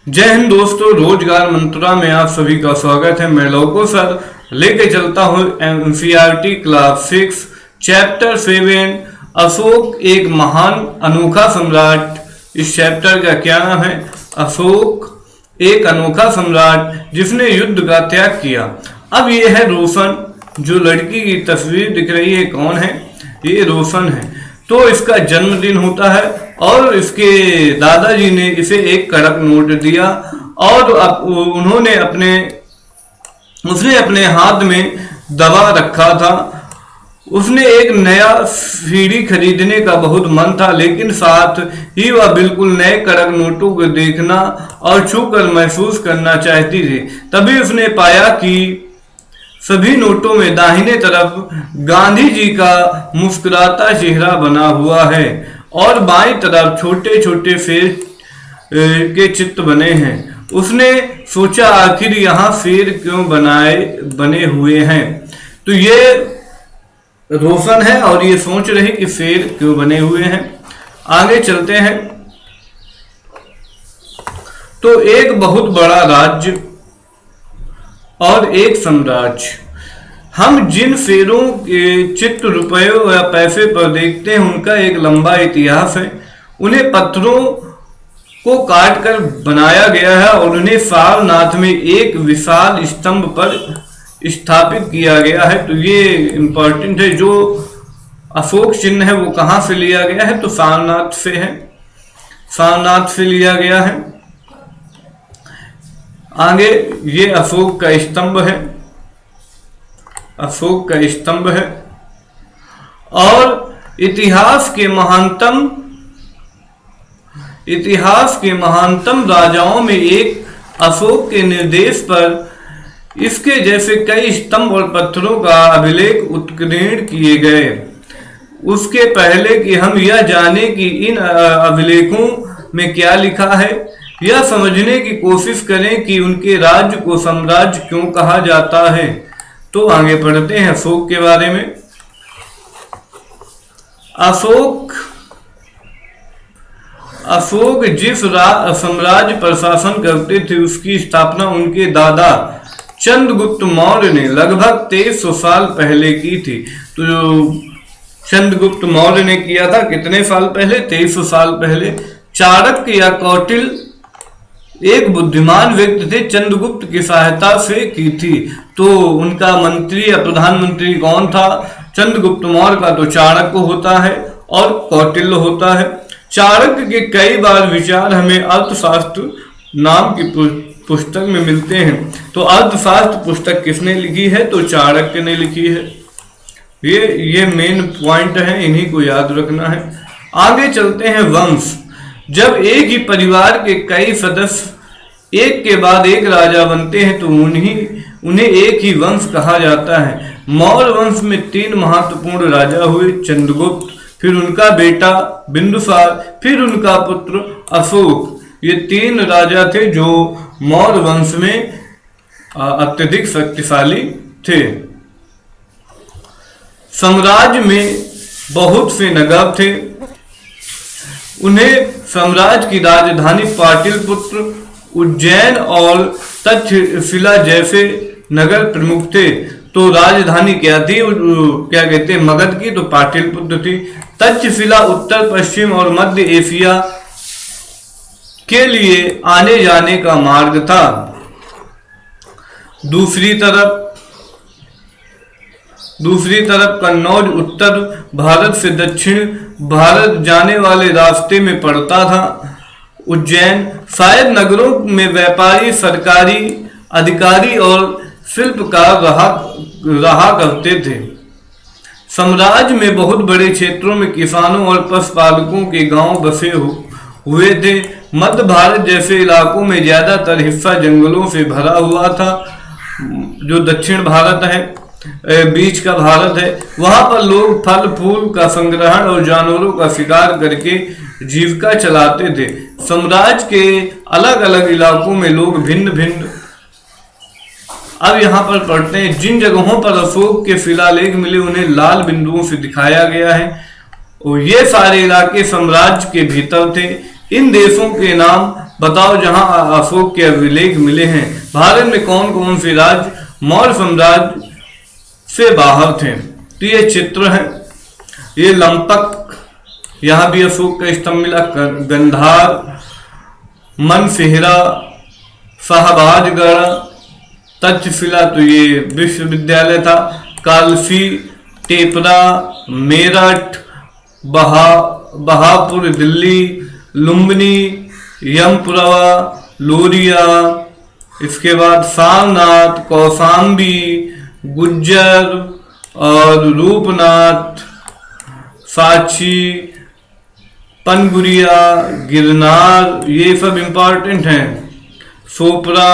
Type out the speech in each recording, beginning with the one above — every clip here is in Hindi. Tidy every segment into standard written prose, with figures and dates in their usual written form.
जय हिंद दोस्तों, रोजगार मंत्रा में आप सभी का स्वागत है। मैं लोको सर लेके चलता हूँ एनसीईआरटी क्लास 6 चैप्टर 7 अशोक एक महान अनोखा सम्राट। इस चैप्टर का क्या नाम है? अशोक एक अनोखा सम्राट जिसने युद्ध का त्याग किया। अब ये है रोशन, जो लड़की की तस्वीर दिख रही है कौन है? ये रोशन है। तो इसका जन्मदिन होता है और इसके दादाजी ने इसे एक कड़क नोट दिया और उसने अपने हाथ में दबा रखा था। उसने एक नया सीढ़ी खरीदने का बहुत मन था, लेकिन साथ ही वह बिल्कुल नए कड़क नोटों को देखना और छूकर महसूस करना चाहती थी। तभी उसने पाया कि सभी नोटों में दाहिने तरफ गांधी जी का मुस्कुराता चेहरा बना हुआ है और बाईं तरफ छोटे छोटे शेर के चित्र बने हैं। उसने सोचा, आखिर यहाँ शेर क्यों बने हुए हैं? तो ये रोशन है और ये सोच रहे कि शेर क्यों बने हुए हैं। आगे चलते हैं। तो एक बहुत बड़ा राज्य और एक साम्राज्य। हम जिन शेरों के चित्र रुपयों या पैसे पर देखते हैं उनका एक लंबा इतिहास है। उन्हें पत्थरों को काट कर बनाया गया है और उन्हें सारनाथ में एक विशाल स्तंभ पर स्थापित किया गया है। तो ये इम्पोर्टेंट है। जो अशोक चिन्ह है वो कहाँ से लिया गया है? तो सारनाथ से है, सारनाथ से लिया गया है। आगे ये अशोक का स्तंभ है, अशोक का स्तंभ है। और इतिहास के महानतम राजाओं में एक अशोक के निर्देश पर इसके जैसे कई स्तंभ और पत्थरों का अभिलेख उत्कीर्ण किए गए। उसके पहले कि हम यह जाने कि इन अभिलेखों में क्या लिखा है, यह समझने की कोशिश करें कि उनके राज्य को साम्राज्य क्यों कहा जाता है। तो आगे पढ़ते हैं अशोक के बारे में। अशोक जिस साम्राज्य पर शासन करते थे उसकी स्थापना उनके दादा चंद्रगुप्त मौर्य ने लगभग 2300 साल पहले की थी। तो चंद्रगुप्त मौर्य ने किया था कितने साल पहले? 2300 साल पहले। चाणक्य या कौटिल्य एक बुद्धिमान व्यक्ति थे, चंद्रगुप्त की सहायता से की थी। तो उनका मंत्री या प्रधानमंत्री कौन था? चंद्रगुप्त मौर्य का तो चाणक्य होता है और कौटिल्य होता है। चाणक्य के कई बार विचार हमें अर्थशास्त्र नाम की पुस्तक में मिलते हैं। तो अर्थशास्त्र पुस्तक किसने लिखी है? तो चाणक्य ने लिखी है। ये मेन पॉइंट है, इन्हीं को याद रखना है। आगे चलते हैं। वंश। जब एक ही परिवार के कई सदस्य एक के बाद एक राजा बनते हैं तो उन्हें एक ही वंश कहा जाता है। मौर्य वंश में 3 महत्वपूर्ण राजा हुए, चंद्रगुप्त, फिर उनका बेटा बिंदुसार, फिर उनका पुत्र अशोक। ये 3 राजा थे जो मौर्य वंश में अत्यधिक शक्तिशाली थे। साम्राज्य में बहुत से नवाब थे। उन्हें साम्राज्य की राजधानी पाटलिपुत्र, उज्जैन और तक्षशिला जैसे नगर प्रमुख थे। तो राजधानी क्या थी? क्या कहते हैं मगध की? तो पाटलिपुत्र थी। तक्षशिला उत्तर पश्चिम और मध्य एशिया के लिए आने जाने का मार्ग था। दूसरी तरफ कन्नौज उत्तर भारत से दक्षिण भारत जाने वाले रास्ते में पड़ता था। उज्जैन शायद नगरों में व्यापारी, सरकारी अधिकारी और शिल्पकार रहा करते थे। साम्राज्य में बहुत बड़े क्षेत्रों में किसानों और पशुपालकों के गांव बसे हुए थे। मध्य भारत जैसे इलाकों में ज्यादातर हिस्सा जंगलों से भरा हुआ था। जो दक्षिण भारत है, बीच का भारत है, वहां पर लोग फल फूल का संग्रहण और जानवरों का शिकार करके जीविका चलाते थे। साम्राज्य के अलग अलग इलाकों में लोग भिन्न भिन्न। अब यहाँ पर पढ़ते हैं। जिन जगहों पर अशोक के शिलालेख मिले उन्हें लाल बिंदुओं से दिखाया गया है और ये सारे इलाके साम्राज्य के भीतर थे। इन देशों के नाम बताओ जहां अशोक के अभिलेख मिले हैं भारत में कौन कौन से राज्य मौर्य साम्राज्य से बाहर थे। तो ये चित्र है, ये लंपक, यहाँ भी अशोक का स्तंभ मिला, गंधार, मनसेहरा, शाहबाजगढ़, तक्षशिला तो ये विश्वविद्यालय था, कालसी, टेपरा, मेरठ, बहापुर दिल्ली, लुम्बिनी, यमपुरा, लोरिया, इसके बाद सारनाथ, कौशाम्बी, गुज्जर और रूपनाथ, सांची, पनगुरिया, गिरनार, ये सब इम्पोर्टेंट हैं। सोपरा,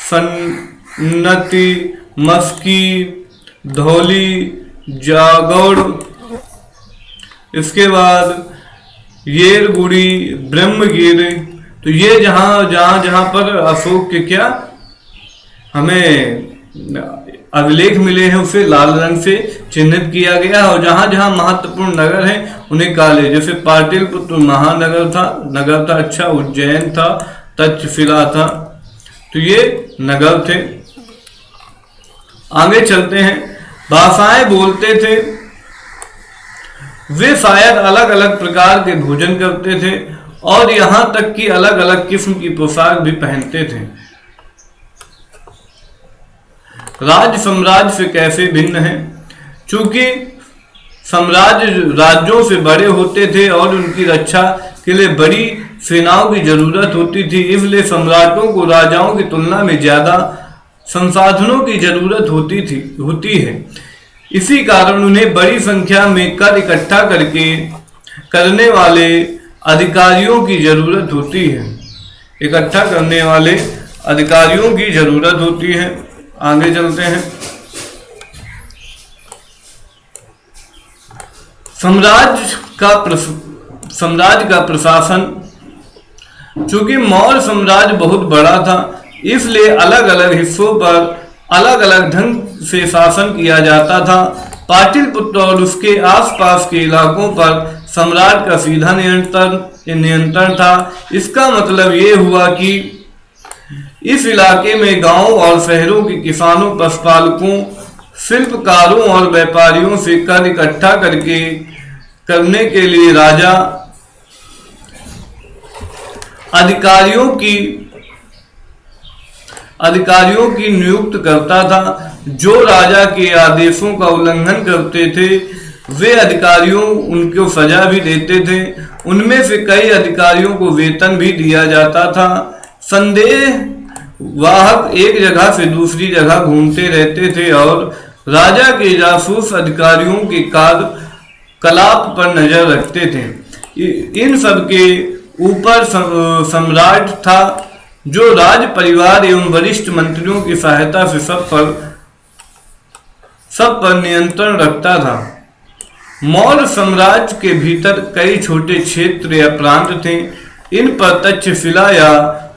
सन्नति, मस्की, धौली, जागौड़, इसके बाद येरगुड़ी, ब्रह्मगिरी। तो ये जहां पर अशोक के क्या हमें अभिलेख मिले हैं उसे लाल रंग से चिन्हित किया गया, और जहां जहां महत्वपूर्ण नगर हैं उन्हें काले, जैसे पाटलिपुत्र महानगर था, अच्छा, उज्जैन था, तक्षशिला था, तो ये नगर थे। आगे चलते हैं। भाषाएं बोलते थे, वे शायद अलग अलग प्रकार के भोजन करते थे और यहां तक कि अलग अलग किस्म की पोशाक भी पहनते थे। राज्य साम्राज्य से कैसे भिन्न है? चूंकि साम्राज्य राज्यों से बड़े होते थे और उनकी रक्षा के लिए बड़ी सेनाओं की जरूरत होती थी, इसलिए सम्राटों को राजाओं की तुलना में ज्यादा संसाधनों की जरूरत होती है। इसी कारण उन्हें बड़ी संख्या में कर इकट्ठा करने वाले अधिकारियों की जरूरत होती है। इकट्ठा करने वाले अधिकारियों की जरूरत होती है। आगे चलते हैं। साम्राज्य का प्रशासन, चूंकि मौर्य साम्राज्य बहुत बड़ा था, इसलिए अलग अलग हिस्सों पर अलग अलग ढंग से शासन किया जाता था। पाटलिपुत्र और उसके आसपास के इलाकों पर सम्राट का सीधा नियंत्रण था। इसका मतलब ये हुआ कि इस इलाके में गांवों और शहरों के किसानों, पशुपालकों, शिल्पकारों और व्यापारियों से कर इकट्ठा करने के लिए राजा अधिकारियों की नियुक्त करता था। जो राजा के आदेशों का उल्लंघन करते थे वे अधिकारियों उनको सजा भी देते थे। उनमें से कई अधिकारियों को वेतन भी दिया जाता था। संदेह वाहक एक जगह से दूसरी जगह घूमते रहते थे और राजा के जासूस अधिकारियों के कार्यकलाप पर नजर रखते थे। इन सब के ऊपर सम्राट था, जो राज परिवार एवं वरिष्ठ मंत्रियों की सहायता से सब पर नियंत्रण रखता था। मौर्य साम्राज्य के भीतर कई छोटे क्षेत्र या प्रांत थे। इन पर तक्षशिला या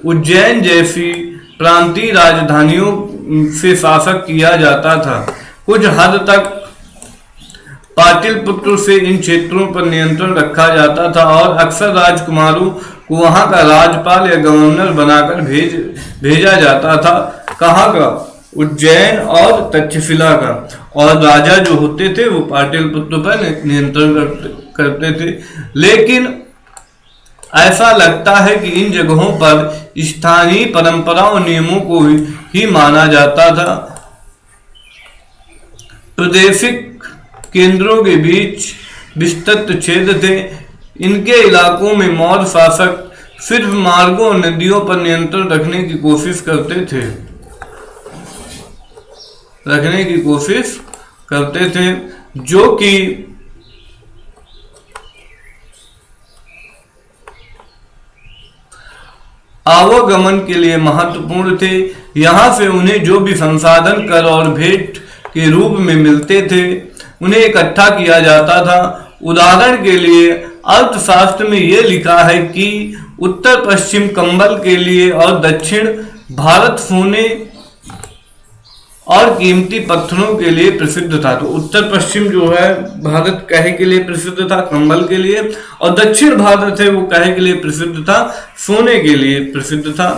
उज्जैन जैसी प्रांतीय राजधानियों से शासन किया जाता था। कुछ हद तक पाटलिपुत्र से इन क्षेत्रों पर नियंत्रण रखा जाता था और अक्सर राजकुमारों को वहां का राज्यपाल या गवर्नर बनाकर भेजा जाता था। कहाँ का? उज्जैन और तक्षशिला का। और राजा जो होते थे वो पाटलिपुत्र पर नियंत्रण करते थे। लेकिन ऐसा लगता है कि इन जगहों पर स्थानीय परंपराओं नियमों को ही माना जाता था। प्रादेशिक केंद्रों के बीच विस्तृत क्षेत्र थे। इनके इलाकों में मौर्य शासक सिर्फ मार्गों और नदियों पर नियंत्रण रखने की कोशिश करते थे, जो कि आवागमन के लिए महत्वपूर्ण थे। यहाँ से उन्हें जो भी संसाधन कर और भेंट के रूप में मिलते थे उन्हें इकट्ठा किया जाता था। उदाहरण के लिए अर्थशास्त्र में यह लिखा है कि उत्तर पश्चिम कंबल के लिए और दक्षिण भारत सोने और कीमती पत्थरों के लिए प्रसिद्ध था। तो उत्तर पश्चिम जो है भारत काहे के लिए प्रसिद्ध था? कंबल के लिए। और दक्षिण भारत है वो काहे के लिए प्रसिद्ध था? सोने के लिए प्रसिद्ध था।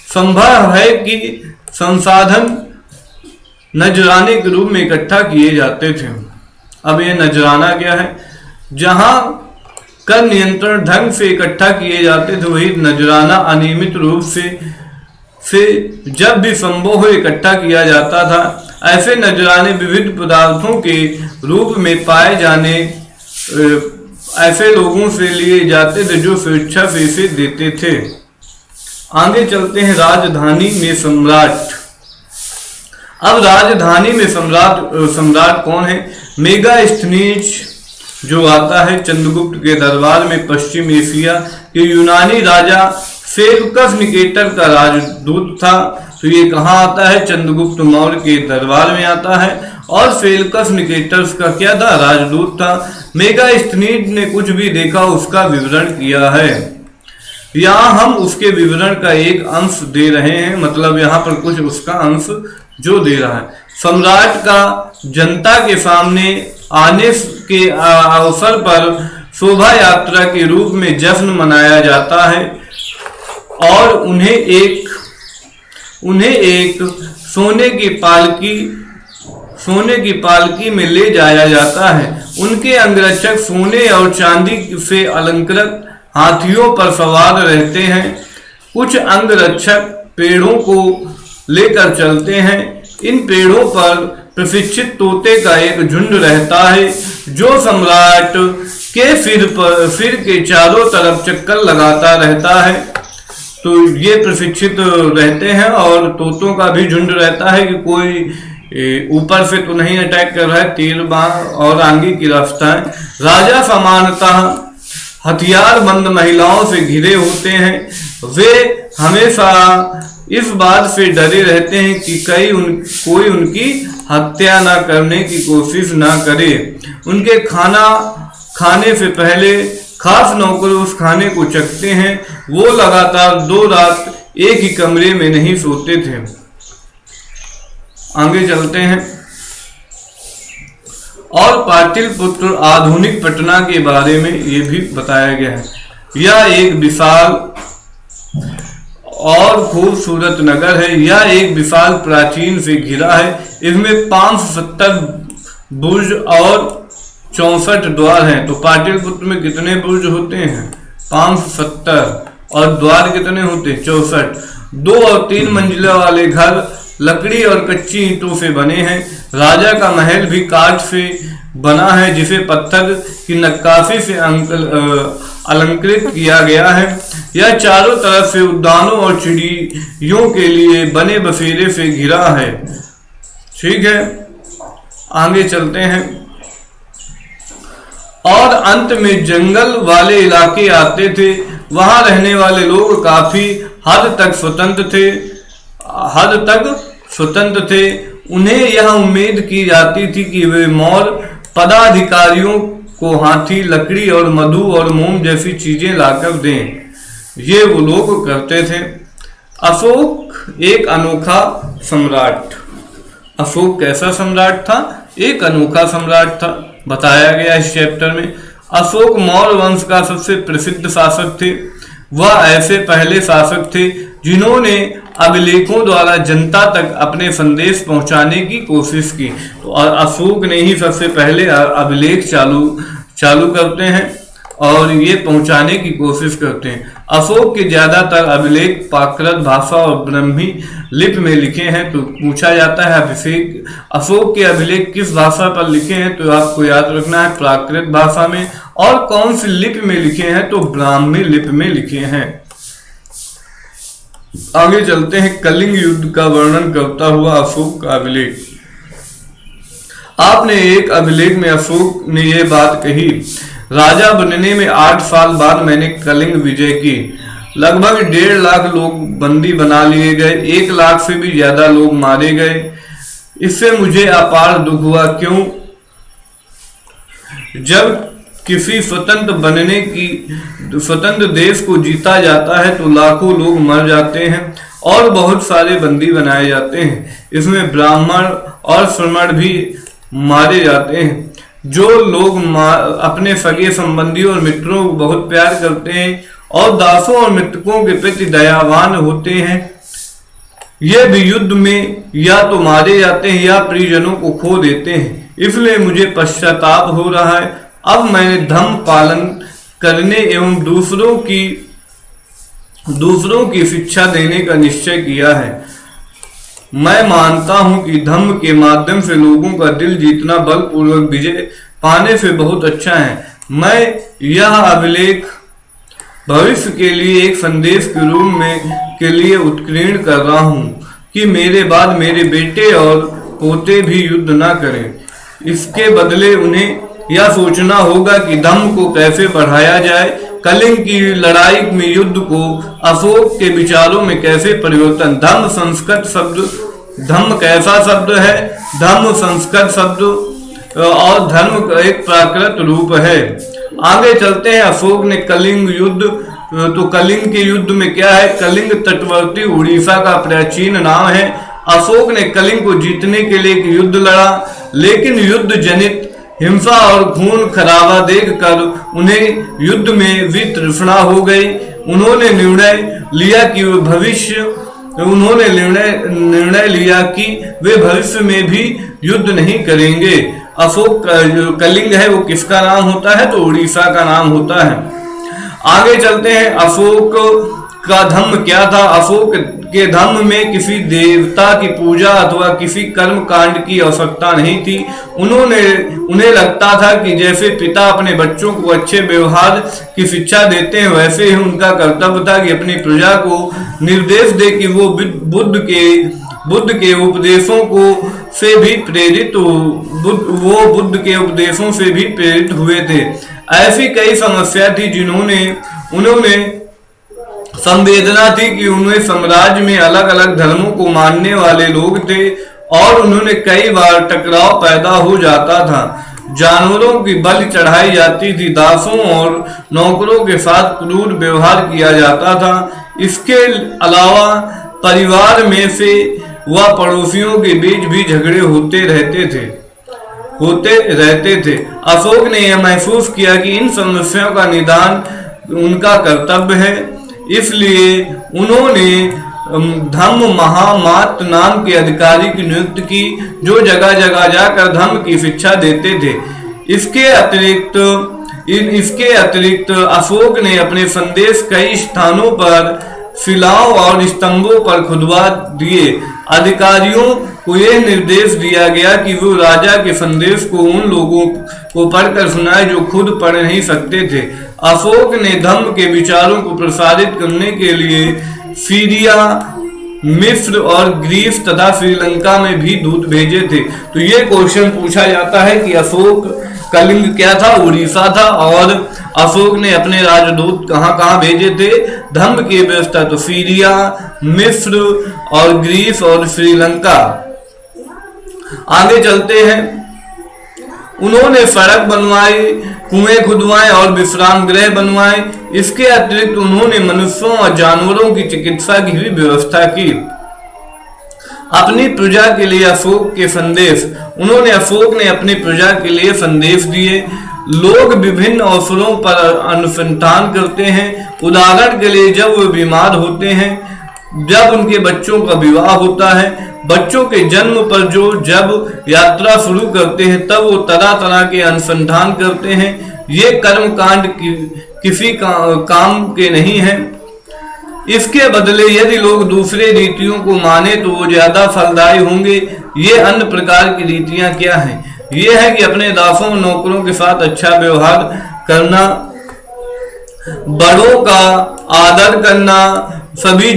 संभव है कि संसाधन नजराने के रूप में इकट्ठा किए जाते थे। अब ये नजराना क्या है? जहां कर नियंत्रण ढंग से इकट्ठा किए जाते थे वही नजराना अनियमित रूप से जब भी संभव हो इकट्ठा किया जाता था। ऐसे नजराने विविध पदार्थों के रूप में पाए जाने ऐसे लोगों से लिए जाते थे जो स्वेच्छा से इसे देते थे। आगे चलते हैं राजधानी में सम्राट। अब राजधानी में सम्राट कौन है? मेगास्थनीज जो आता है चंद्रगुप्त के दरबार में पश्चिम एशिया के यूनानी राजा सेल्यूकस निकेटर का राजदूत था। तो ये कहाँ आता है? चंद्रगुप्त मौर्य के दरबार में आता है। और सेल्यूकस निकेटर्स का क्या था? राजदूत था। मेगास्थनीज ने कुछ भी देखा उसका विवरण किया है। यहाँ हम उसके विवरण का एक अंश दे रहे हैं, मतलब यहाँ पर कुछ उसका अंश जो दे रहा है। सम्राट का जनता के सामने आने के अवसर पर शोभा यात्रा के रूप में जश्न मनाया जाता है और उन्हें एक सोने की पालकी में ले जाया जाता है। उनके अंगरक्षक सोने और चांदी से अलंकृत हाथियों पर सवार रहते हैं। कुछ अंगरक्षक पेड़ों को लेकर चलते हैं। इन पेड़ों पर प्रशिक्षित तोते का एक झुंड रहता है जो सम्राट के सिर के चारों तरफ चक्कर लगाता रहता है। तो ये प्रशिक्षित रहते हैं और तोतों का भी झुंड रहता है कि कोई ऊपर से तो नहीं अटैक कर रहा है। तीर बाण और आगे की रफ्तार। राजा सामान्यतः हथियारबंद महिलाओं से घिरे होते हैं। वे हमेशा इस बात से डरे रहते हैं कि कोई उनकी हत्या ना करने की कोशिश ना करे। उनके खाने से पहले खास नौकर उस खाने को चखते हैं। वो लगातार 2 रात एक ही कमरे में नहीं सोते थे। आगे चलते हैं। और पाटलिपुत्र आधुनिक पटना के बारे में ये भी बताया गया है। यह एक विशाल और खूबसूरत नगर है। यह एक विशाल प्राचीन से घिरा है। इसमें 570 बुर्ज और 64 द्वार हैं। तो पाटलिपुत्र में कितने बुर्ज होते हैं? 570। और द्वार कितने होते हैं? 64। 2 और 3 मंजिला वाले घर लकड़ी और कच्ची ईंटों से बने हैं। राजा का महल भी काठ से बना है जिसे पत्थर की नक्काशी से अलंकृत किया गया है। यह चारों तरफ से उद्यानों और चिड़ियों के लिए बने बसेरे से घिरा है। ठीक है, आगे चलते हैं। और अंत में जंगल वाले इलाके आते थे। वहां रहने वाले लोग काफी हद तक स्वतंत्र थे। उन्हें यह उम्मीद की जाती थी कि वे मौर्य पदाधिकारियों को हाथी, लकड़ी और मधु और मोम जैसी चीजें लाकर दें। ये वो लोग करते थे। अशोक एक अनोखा सम्राट। अशोक कैसा सम्राट था? एक अनोखा सम्राट था, बताया गया इस चैप्टर में। अशोक मौर्य वंश का सबसे प्रसिद्ध शासक थे। वह ऐसे पहले शासक थे जिन्होंने अभिलेखों द्वारा जनता तक अपने संदेश पहुंचाने की कोशिश की। तो अशोक ने ही सबसे पहले अभिलेख चालू करते हैं और ये पहुंचाने की कोशिश करते हैं। अशोक के ज्यादातर अभिलेख प्राकृत भाषा और ब्राह्मी लिपि में लिखे हैं। तो पूछा जाता है अशोक के अभिलेख किस भाषा पर लिखे हैं? तो आपको याद रखना है प्राकृत भाषा में। और कौन सी लिपि में लिखे हैं? तो ब्राह्मी लिपि में लिखे हैं। आगे चलते हैं। कलिंग युद्ध का वर्णन करता हुआ अशोक का अभिलेख। आपने एक अभिलेख में अशोक ने यह बात कही, राजा बनने में 8 साल बाद मैंने कलिंग विजय की। लगभग 1.5 लाख लोग बंदी बना लिए गए। 1 लाख से भी ज्यादा लोग मारे गए। इससे मुझे अपार दुख हुआ। क्यों? जब किसी स्वतंत्र देश को जीता जाता है तो लाखों लोग मर जाते हैं और बहुत सारे बंदी बनाए जाते हैं। इसमें ब्राह्मण और श्रमण भी मारे जाते हैं। जो लोग अपने सगे संबंधियों और मित्रों को बहुत प्यार करते हैं और दासों और मृतकों के प्रति दयावान होते हैं, ये भी युद्ध में या तो मारे जाते हैं या प्रियजनों को खो देते हैं। इसलिए मुझे पश्चाताप हो रहा है। अब मैंने धर्म पालन करने एवं दूसरों की शिक्षा देने का निश्चय किया है। मैं मानता हूं कि धर्म के माध्यम से लोगों का दिल जीतना बलपूर्वक विजय पाने से बहुत अच्छा है। मैं यह अभिलेख भविष्य के लिए एक संदेश के रूप में के लिए उत्कीर्ण कर रहा हूं कि मेरे बाद मेरे बेटे और पोते भी युद्ध न करें। इसके बदले उन्हें यह सोचना होगा कि धर्म को कैसे बढ़ाया जाए। कलिंग की लड़ाई में युद्ध को अशोक के विचारों में कैसे परिवर्तन। धर्म संस्कृत शब्द, धर्म कैसा शब्द है? धर्म संस्कृत शब्द और धर्म का एक प्राकृत रूप है। आगे चलते हैं। अशोक ने कलिंग युद्ध, तो कलिंग के युद्ध में क्या है? कलिंग तटवर्ती उड़ीसा का प्राचीन नाम है। अशोक ने कलिंग को जीतने के लिए एक युद्ध लड़ा, लेकिन युद्ध जनित हिंसा और खून खराबा देखकर उन्हें युद्ध में भी तृष्णा हो गई। उन्होंने निर्णय लिया कि वे भविष्य में भी युद्ध नहीं करेंगे। अशोक का जो कलिंग है वो किसका नाम होता है? तो उड़ीसा का नाम होता है। आगे चलते हैं। अशोक का धर्म क्या था? अशोक के धर्म में किसी देवता की पूजा अथवा किसी कर्म कांड की आवश्यकता नहीं थी। उन्हें लगता था कि जैसे पिता अपने बच्चों को अच्छे व्यवहार की शिक्षा देते हैं, वैसे ही उनका कर्तव्य था कि अपनी प्रजा को निर्देश दे कि वो बुद्ध के उपदेशों से भी प्रेरित हुए थे। ऐसी कई समस्या थी उन्होंने संवेदना थी कि उन्हें साम्राज्य में अलग अलग धर्मों को मानने वाले लोग थे और उन्होंने कई बार टकराव पैदा हो जाता था। जानवरों की बलि चढ़ाई जाती थी। दासों और नौकरों के साथ क्रूर व्यवहार किया जाता था। इसके अलावा परिवार में से व पड़ोसियों के बीच भी झगड़े होते रहते थे। अशोक ने यह महसूस किया कि इन समस्याओं का निदान उनका कर्तव्य है। इसलिए उन्होंने धम्म महामात्र नाम के अधिकारी की नियुक्ति की, जो जगह जगह जाकर धर्म की शिक्षा देते थे। इसके अतिरिक्त अशोक ने अपने संदेश कई स्थानों पर शिलाओं और स्तंभों पर खुदवा दिए। अधिकारियों को यह निर्देश दिया गया कि वो राजा के संदेश को उन लोगों को पढ़कर सुनाए जो खुद पढ़ नहीं सकते थे। अशोक ने धर्म के विचारों को प्रसारित करने के लिए सीरिया, मिस्र और ग्रीस तथा श्रीलंका में भी दूत भेजे थे। तो ये क्वेश्चन पूछा जाता है कि अशोक कलिंग क्या था? उड़ीसा था। और अशोक ने अपने राजदूत कहाँ कहाँ भेजे थे धर्म की व्यवस्था? तो सीरिया, मिस्र और ग्रीस और श्रीलंका। आगे चलते हैं। उन्होंने सड़क बनवाई, कुएं खुदवाए और विश्राम गृह बनवाए। इसके अतिरिक्त उन्होंने मनुष्यों और जानवरों की चिकित्सा की भी व्यवस्था की। अपनी प्रजा के लिए अशोक ने अपनी प्रजा के लिए संदेश दिए। लोग विभिन्न अवसरों पर अनुसंधान करते हैं। उदाहरण के लिए जब वे बीमार होते हैं, जब उनके बच्चों का विवाह होता है, बच्चों के जन्म पर जब यात्रा शुरू करते हैं, तब वो तरह तरह के अनुसंधान करते हैं। ये कर्म कांड किसी काम के नहीं है। इसके बदले यदि लोग दूसरे रीतियों को माने तो वो ज्यादा फलदायी होंगे। ये अन्य प्रकार की रीतियां क्या हैं? ये है कि अपने दासों नौकरों के साथ अच्छा व्यवहार करना, बड़ों का आदर करना, सभी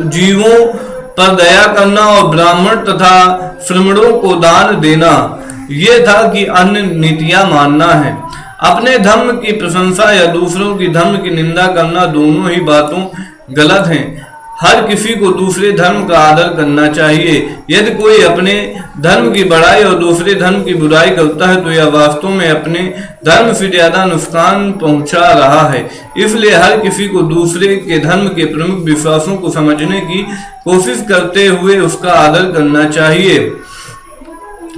जीवों पर दया करना और ब्राह्मण तथा श्रमणों को दान देना। ये था कि अन्य नीतियां मानना है। अपने धर्म की प्रशंसा या दूसरों की धर्म की निंदा करना, दोनों ही बातों गलत हैं। हर किसी को दूसरे धर्म का आदर करना चाहिए। यदि कोई अपने धर्म की बड़ाई और दूसरे धर्म की बुराई करता है तो यह वास्तव में अपने धर्म से ज्यादा नुकसान पहुंचा रहा है। इसलिए हर किसी को दूसरे के धर्म के प्रमुख विश्वासों को समझने की कोशिश करते हुए उसका आदर करना चाहिए।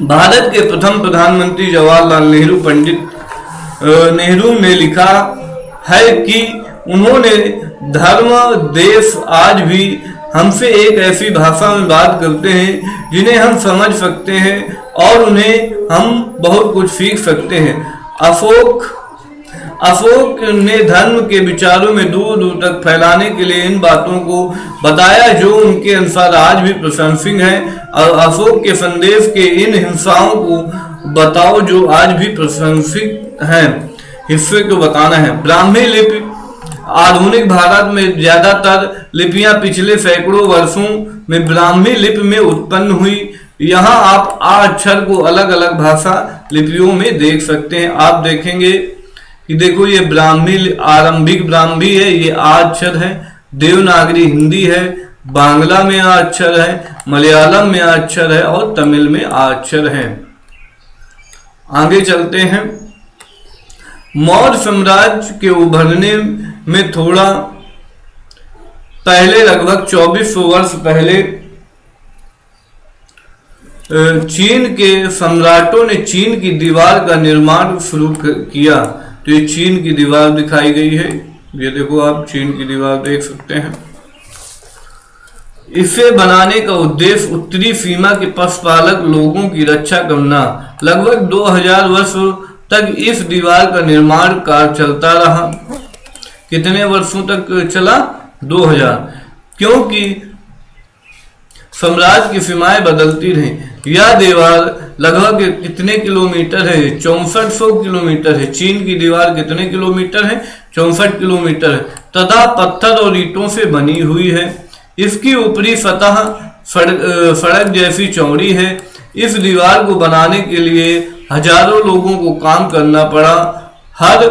भारत के प्रथम प्रधानमंत्री जवाहरलाल नेहरू, पंडित नेहरू ने लिखा है कि उन्होंने धर्म देश आज भी हमसे एक ऐसी भाषा में बात करते हैं जिन्हें हम समझ सकते हैं और उन्हें हम बहुत कुछ सीख सकते हैं। अशोक ने धर्म के विचारों में दूर दूर तक फैलाने के लिए इन बातों को बताया जो उनके अनुसार आज भी प्रशंसनीय है, और अशोक के संदेश के इन हिस्सों को बताओ जो आज भी प्रशंसनीय हैं। हिस्से को बताना है। ब्राह्मी लिपि। आधुनिक भारत में ज्यादातर लिपियां पिछले सैकड़ों वर्षों में ब्राह्मी लिपि में उत्पन्न हुई। यहाँ आप आ अक्षर को अलग अलग भाषा लिपियों में देख सकते हैं। आप देखेंगे कि देखो ये ब्राह्मी आरंभिक ब्राह्मी है, ये आ अक्षर है। देवनागरी हिंदी है, बांग्ला में आ अक्षर है, मलयालम में आ अक्षर है और तमिल में आ अक्षर है। आगे चलते हैं। मौर्य साम्राज्य के उभरने में थोड़ा पहले, लगभग 2400 वर्ष पहले, चीन के सम्राटों ने चीन की दीवार का निर्माण शुरू किया। तो ये चीन की दीवार दिखाई गई है, ये देखो आप चीन की दीवार देख सकते हैं। इसे बनाने का उद्देश्य उत्तरी सीमा के पशुपालक लोगों की रक्षा करना। लगभग 2000 वर्ष तक इस दीवार का निर्माण कार्य चलता रहा। कितने वर्षों तक चला? 2000। क्योंकि साम्राज्य की सीमाएं बदलती रही। यह दीवार लगभग कितने किलोमीटर है? 6400 किलोमीटर है। चीन की दीवार कितने किलोमीटर है? 64 किलोमीटर है तथा पत्थर और ईंटों से बनी हुई है। इसकी ऊपरी सतह सड़क जैसी चौड़ी है। इस दीवार को बनाने के लिए हजारों लोगों को काम करना पड़ा। हर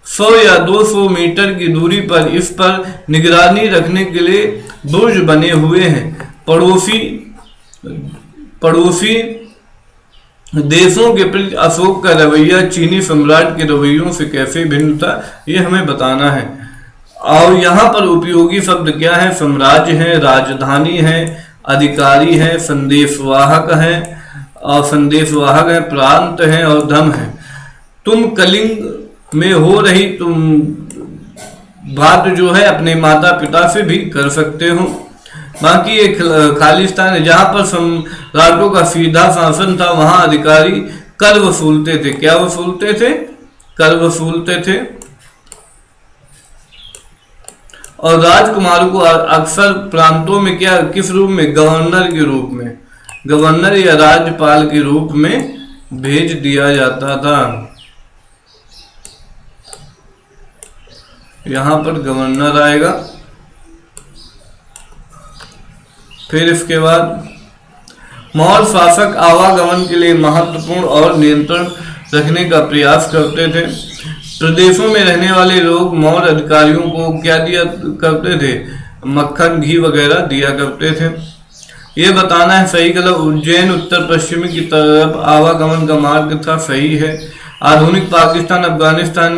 100 या 200 मीटर की दूरी पर इस पर निगरानी रखने के लिए बुर्ज बने हुए हैं। पड़ोसी देशों के प्रति अशोक का रवैया चीनी सम्राट के रवैयों से कैसे भिन्न था, ये हमें बताना है। और यहाँ पर उपयोगी शब्द क्या है? साम्राज्य है, राजधानी है, अधिकारी है, संदेशवाहक है और संदेशवाहक है, प्रांत है और धम है। तुम कलिंग में हो रही तुम बात जो है अपने माता पिता से भी कर सकते हो। बाकी एक खालिस्तान है जहां पर सम्राटों का सीधा शासन था। वहां अधिकारी कर वसूलते थे। क्या वसूलते थे? कर वसूलते थे। और राजकुमारों को अक्सर प्रांतों में क्या, किस रूप में? गवर्नर के रूप में, गवर्नर या राज्यपाल के रूप में भेज दिया जाता था। यहां पर गवर्नर आएगा। फिर इसके बाद मौर्य शासक आवागमन के लिए महत्वपूर्ण और नियंत्रण रखने का प्रयास करते थे। प्रदेशों में रहने वाले लोग मौर्य अधिकारियों को क्या दिया करते थे? मक्खन, घी वगैरह दिया करते थे। ये बताना है सही गलत। उज्जैन उत्तर पश्चिमी की तरफ आवागमन का मार्ग था, सही है। आधुनिक पाकिस्तान, अफगानिस्तान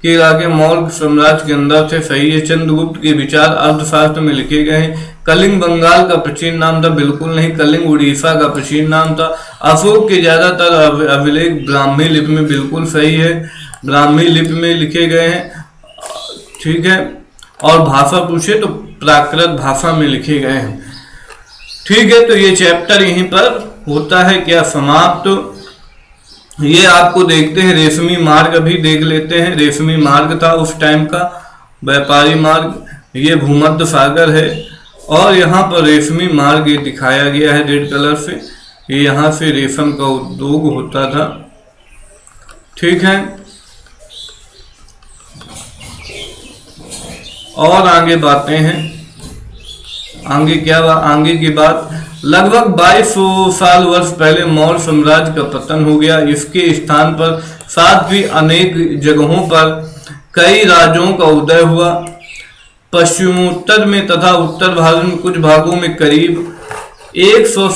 के इलाके मौर्य साम्राज्य के अंदर थे, सही है। चंद्रगुप्त के विचार अर्थशास्त्र में लिखे गए हैं। कलिंग बंगाल का प्राचीन नाम था, बिल्कुल नहीं। कलिंग उड़ीसा का प्राचीन नाम था। अशोक के ज्यादातर अभिलेख ब्राह्मी लिपि में, बिल्कुल सही है, ब्राह्मी लिपि में लिखे गए हैं, ठीक है। और भाषा पूछे तो प्राकृत भाषा में लिखे गए हैं, ठीक है। तो ये चैप्टर यहीं पर होता है क्या, समाप्त। ये आपको देखते हैं रेशमी मार्ग अभी देख लेते हैं। रेशमी मार्ग था उस टाइम का व्यापारी मार्ग। ये भूमध्य सागर है और यहाँ पर रेशमी मार्ग ये दिखाया गया है रेड कलर से। ये यहाँ से रेशम का उद्योग होता था, ठीक है। और आगे बातें हैं। आगे क्या आगे की बात, लगभग 2200 साल वर्ष पहले मौर्य साम्राज्य का पतन हो गया। इसके स्थान पर साथ भी अनेक जगहों पर कई राज्यों का उदय हुआ। पश्चिमोत्तर में तथा उत्तर भारत में कुछ भागों में करीब 100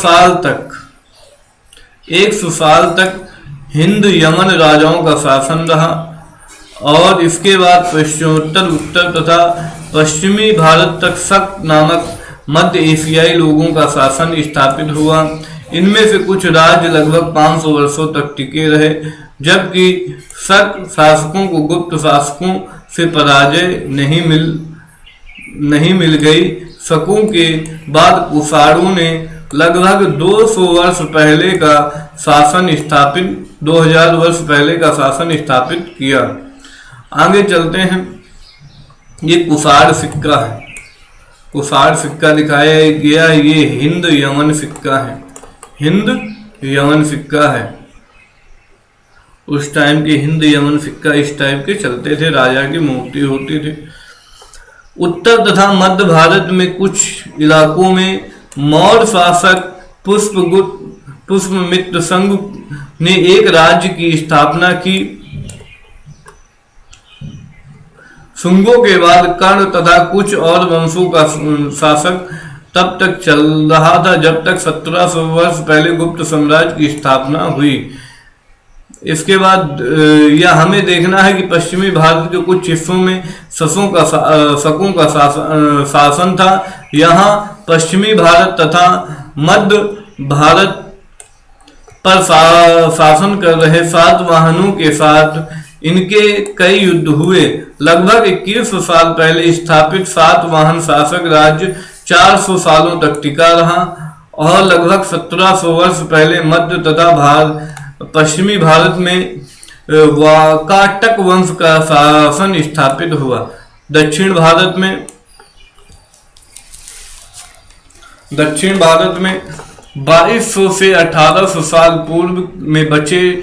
साल तक हिंद यमन राजाओं का शासन रहा और इसके बाद पश्चिमोत्तर, उत्तर तथा पश्चिमी भारत तक शक नामक मध्य एशियाई लोगों का शासन स्थापित हुआ। इनमें से कुछ राज्य लगभग 500 वर्षों तक टिके रहे, जबकि शक शासकों को गुप्त शासकों से पराजय नहीं मिल गई। शकों के बाद कुषाणों ने लगभग 2000 वर्ष पहले का शासन स्थापित किया। आगे चलते हैं। ये कुषाण सिक्का है, कुषाण सिक्का दिखाया गया। ये हिंद यमन सिक्का है, हिंद यमन सिक्का है। उस टाइम के हिंद यमन सिक्का इस टाइप के चलते थे, राजा की मूर्ति होती थी। उत्तर तथा मध्य भारत में कुछ इलाकों में मौर्य शासक पुष्यमित्र संघ ने एक राज्य की स्थापना की। शुंगों के बाद कर्ण तथा कुछ और वंशों का शासक तब तक चल रहा था जब तक 1700 वर्ष पहले गुप्त साम्राज्य की स्थापना हुई। इसके बाद यह हमें देखना है कि पश्चिमी भारत के कुछ हिस्सों में शकों का शासन था। यहाँ पश्चिमी भारत तथा मध्य भारत पर शासन कर रहे सातवाहनों के साथ इनके कई युद्ध हुए। लगभग 2100 साल पहले स्थापित सातवाहन शासक राज्य 400 सालों तक टिका रहा और लगभग 1700 वर्ष पहले मध्य तथा पश्चिमी भारत में वाकाटक वंश का शासन स्थापित हुआ। दक्षिण भारत में 2200 से 1800 साल पूर्व में बचे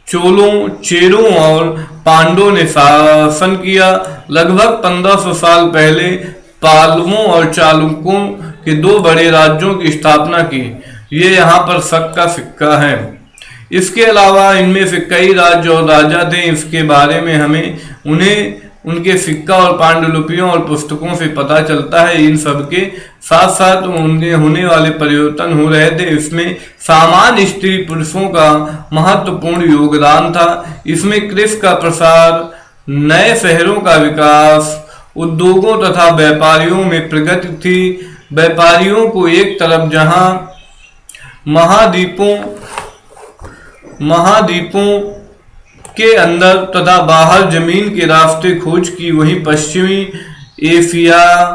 चोलों, चेरों और पांड्यों ने शासन किया। लगभग 1500 साल पहले पालवों और चालुक्यों के 2 बड़े राज्यों की स्थापना की। ये यहाँ पर शक का सिक्का है। इसके अलावा इनमें से कई राज्य और राजा थे। इसके बारे में हमें उनके सिक्का और पांडुलिपियों और पुस्तकों से पता चलता है। इन सब के साथ साथ उनके होने वाले परिवर्तन हो रहे थे। इसमें सामान्य स्त्री पुरुषों का महत्वपूर्ण योगदान था। इसमें कृषि का प्रसार, नए शहरों का विकास, उद्योगों तथा व्यापारियों में प्रगति थी। व्यापारियों को एक तरफ जहां महाद्वीपों के अंदर तथा बाहर जमीन के रास्ते खोज की, वहीं पश्चिमी एशिया,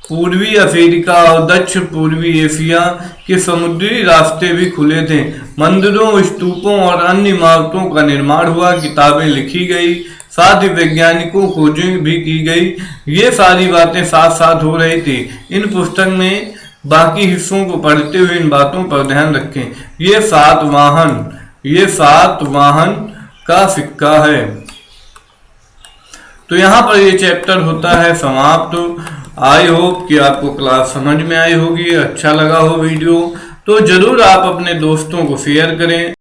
पूर्वी अफ्रीका और दक्षिण पूर्वी एशिया के समुद्री रास्ते भी खुले थे। मंदिरों, स्तूपों और अन्य इमारतों का निर्माण हुआ, किताबें लिखी गई, साथ ही वैज्ञानिकों खोजें भी की गई। ये सारी बातें साथ साथ हो रही थी। इन पुस्तक में बाकी हिस्सों को पढ़ते हुए इन बातों पर ध्यान रखें। ये सातवाहन का सिक्का है। तो यहाँ पर ये चैप्टर होता है समाप्त। आई होप कि आपको क्लास समझ में आई होगी, अच्छा लगा हो वीडियो तो जरूर आप अपने दोस्तों को शेयर करें।